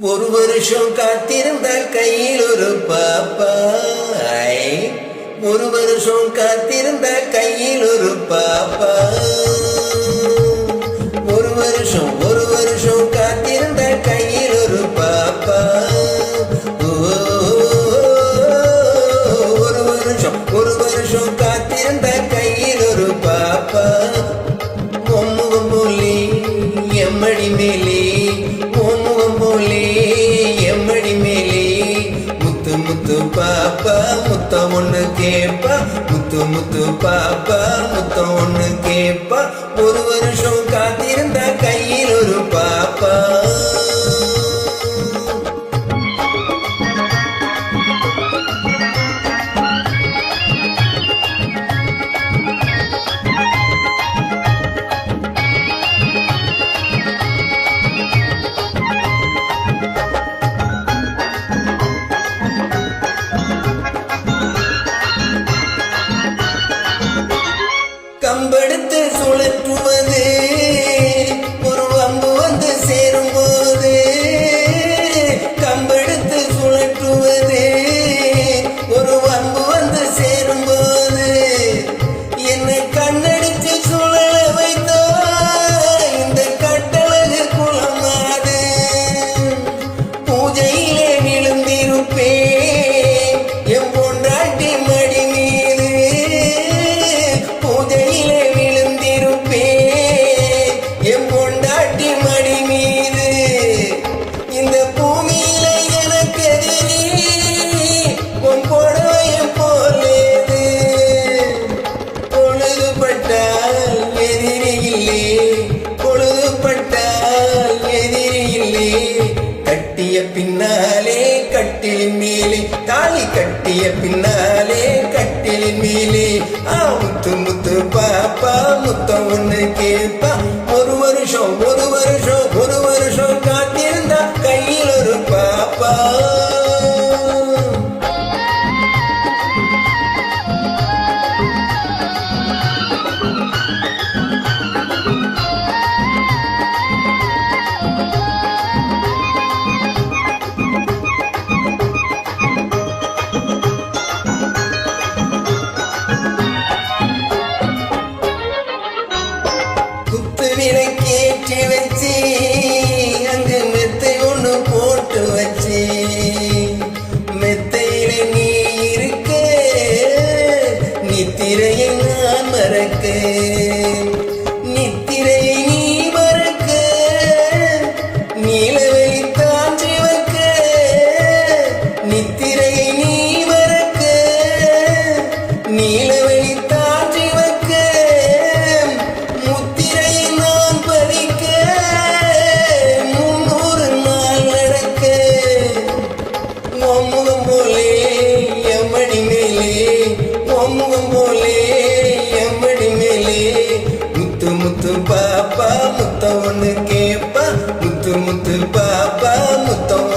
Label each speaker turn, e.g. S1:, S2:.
S1: ஒரு வருஷம் காத்திருந்தால் கையில் ஒரு பாப்பா. ஒரு வருஷம் காத்திருந்தால் கையில் ஒரு பாப்பா. ஒரு வருஷம் காத்திருந்தால் கையில் ஒரு பாப்பா. ஒரு வருஷம் காத்திருந்தால் கையில் ஒரு பாப்பா. முகம் போலே எம்மடி மேலே, முகம் போலே எம்மடி மேலே, முத்து முத்து பாப்பா முத்தம் ஒண்ணு கேப்பா. முத்து முத்து பாப்பா முத்தம் ஒண்ணு கேப்பா. ஒரு வருஷம் காத்திருந்தா கையில் ஒரு பாப்பா. கம்பெடுத்து சுழற்றுவது ஒரு அம்பு வந்து சேரும் போது, கம்பெடுத்து சுழற்றுவது ஒரு அம்பு வந்து சேரும் போது, என்னை கண்ணடிச்சு சுழல வைத்தோ இந்த கட்டழகு குளமாது. பூஜையிலே விழுந்திருப்பே என் பொண்டாட்டி மடி மீது, பூஜையிலே விழுந்திருப்பே என் பொண்டாட்டி மடி மீது. இந்த பூமியில எனக்கு எதிரி உன் புடவைய போலேது. பொழுதுபட்டால் எதிரி இல்லை, பொழுதுபட்டால் எதிரி இல்லை. கட்டிய பின்னாலே கட்டிலின் மேலே, தாலி கட்டிய பின்னாலே கட்டிலின் மேலே, முத்து முத்து பாப்பா முத்தம் ஒண்ணு கேப்பா. ஒரு வருஷம் காத்திருந்தா கையில் ஒரு பாப்பா. விளக்கேற்றி வச்சு அங்கு மெத்தை ஒண்ணு போட்டு வச்சு, மெத்தையில நீ இருக்க நித்திரையை நான் மறக்க, நித்திரையை நீ மறக்க, நீலவெளி தாண்டி வைக்க, நித்திரையை நீ மறக்க, நீலவெளி தாண்டி வைக்க, முகம் போலே எம்மடி மேலே, முகம் போலே எம்மடி மேலே, முத்து முத்து பாப்பா முத்தம் ஒண்ணு கேப்பா. முத்து முத்து பாப்பா முத்தம்